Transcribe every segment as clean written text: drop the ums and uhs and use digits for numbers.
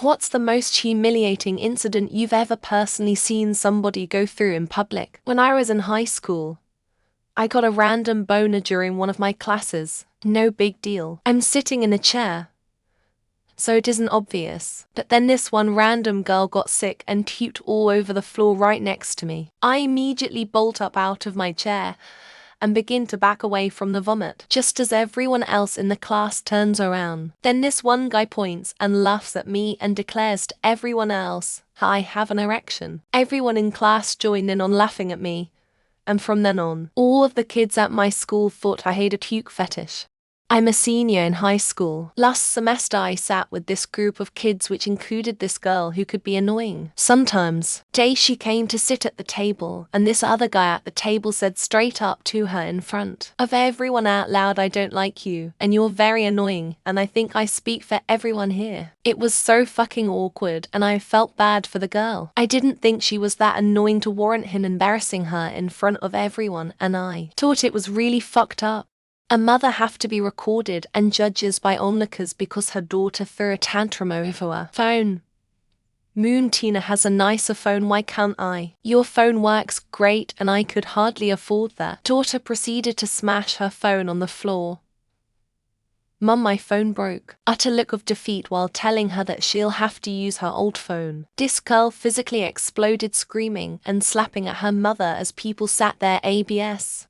What's the most humiliating incident you've ever personally seen somebody go through in public? When I was in high school, I got a random boner during one of my classes. No big deal. I'm sitting in a chair, so it isn't obvious. But then this one random girl got sick and puked all over the floor right next to me. I immediately bolt up out of my chair and begin to back away from the vomit, just as everyone else in the class turns around. Then this one guy points and laughs at me and declares to everyone else, "I have an erection." Everyone in class joined in on laughing at me, and from then on, all of the kids at my school thought I had a puke fetish. I'm a senior in high school. Last semester I sat with this group of kids which included this girl who could be annoying. Sometimes, she came to sit at the table and this other guy at the table said straight up to her in front of everyone out loud, "I don't like you, and you're very annoying, and I think I speak for everyone here." It was so fucking awkward and I felt bad for the girl. I didn't think she was that annoying to warrant him embarrassing her in front of everyone, and I thought it was really fucked up. A mother have to be recorded and judges by onlookers because her daughter threw a tantrum over her phone. Tina has a nicer phone, why can't I? Your phone works great and I could hardly afford that. Daughter proceeded to smash her phone on the floor. Mum, my phone broke. Utter look of defeat while telling her that she'll have to use her old phone. This girl physically exploded screaming and slapping at her mother as people sat there ABS.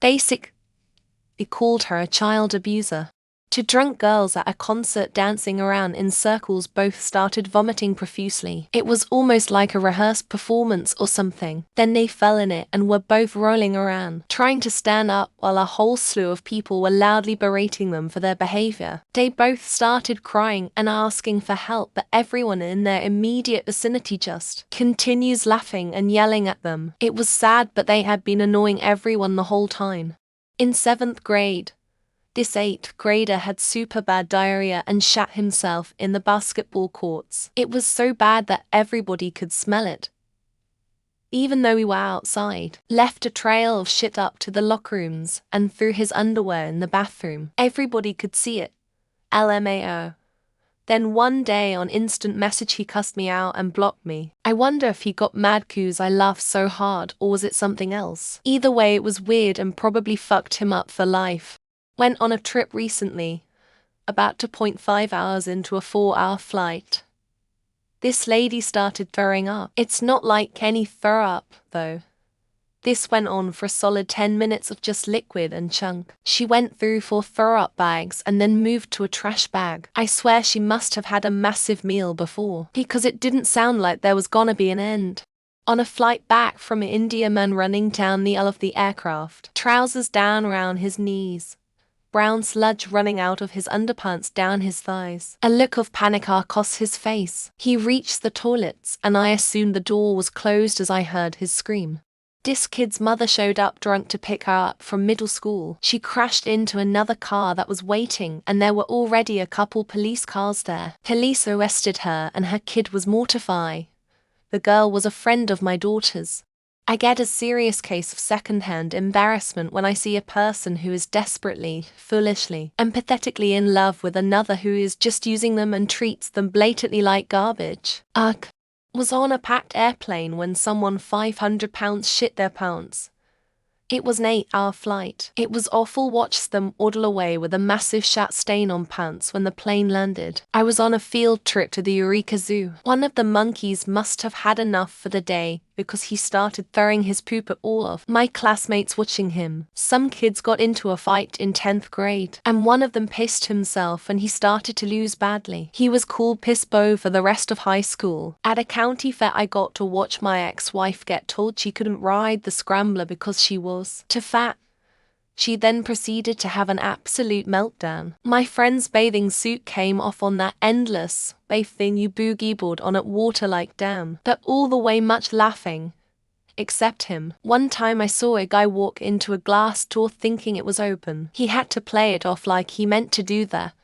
He called her a child abuser. Two drunk girls at a concert dancing around in circles both started vomiting profusely. It was almost like a rehearsed performance or something. Then they fell in it and were both rolling around, trying to stand up while a whole slew of people were loudly berating them for their behavior. They both started crying and asking for help, but everyone in their immediate vicinity just continues laughing and yelling at them. It was sad, but they had been annoying everyone the whole time. In 7th grade, this 8th grader had super bad diarrhea and shat himself in the basketball courts. It was so bad that everybody could smell it, even though we were outside. Left a trail of shit up to the locker rooms and threw his underwear in the bathroom. Everybody could see it. LMAO. Then one day on instant message he cussed me out and blocked me. I wonder if he got mad 'cause I laughed so hard, or was it something else? Either way, it was weird and probably fucked him up for life. Went on a trip recently, about 2.5 hours into a 4-hour flight. This lady started throwing up. It's not like any throw up, though. This went on for a solid 10 minutes of just liquid and chunk. She went through 4 throw-up bags and then moved to a trash bag. I swear she must have had a massive meal before, because it didn't sound like there was gonna be an end. On a flight back from India, man running down the aisle of the aircraft, trousers down around his knees, brown sludge running out of his underpants down his thighs. A look of panic across his face. He reached the toilets and I assumed the door was closed as I heard his scream. This kid's mother showed up drunk to pick her up from middle school. She crashed into another car that was waiting and there were already a couple police cars there. Police arrested her and her kid was mortified. The girl was a friend of my daughter's. I get a serious case of secondhand embarrassment when I see a person who is desperately, foolishly, and pathetically in love with another who is just using them and treats them blatantly like garbage. Ugh. Was on a packed airplane when someone 500 pounds shit their pants. It was an 8-hour flight. It was awful. Watched them waddle away with a massive shat stain on pants when the plane landed. I was on a field trip to the Eureka Zoo. One of the monkeys must have had enough for the day because he started throwing his poop at all of my classmates watching him. Some kids got into a fight in 10th grade, and one of them pissed himself and he started to lose badly. He was called Piss Bo for the rest of high school. At a county fair, I got to watch my ex-wife get told she couldn't ride the scrambler because she was too fat. She then proceeded to have an absolute meltdown. My friend's bathing suit came off on that endless bath thing you boogie board on at water like damn. But all the way much laughing. Except him. One time I saw a guy walk into a glass door thinking it was open. He had to play it off like he meant to do that.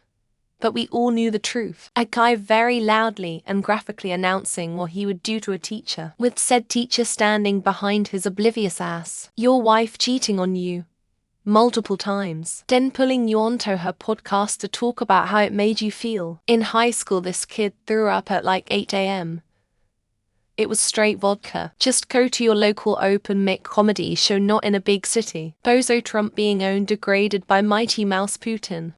But we all knew the truth. A guy very loudly and graphically announcing what he would do to a teacher, with said teacher standing behind his oblivious ass. Your wife cheating on you. multiple times, then pulling you onto her podcast to talk about how it made you feel. In high school, this kid threw up at like 8 a.m. It was straight vodka. Just go to your local open mic comedy show, not in a big city. Bozo Trump being owned degraded by Mighty Mouse Putin.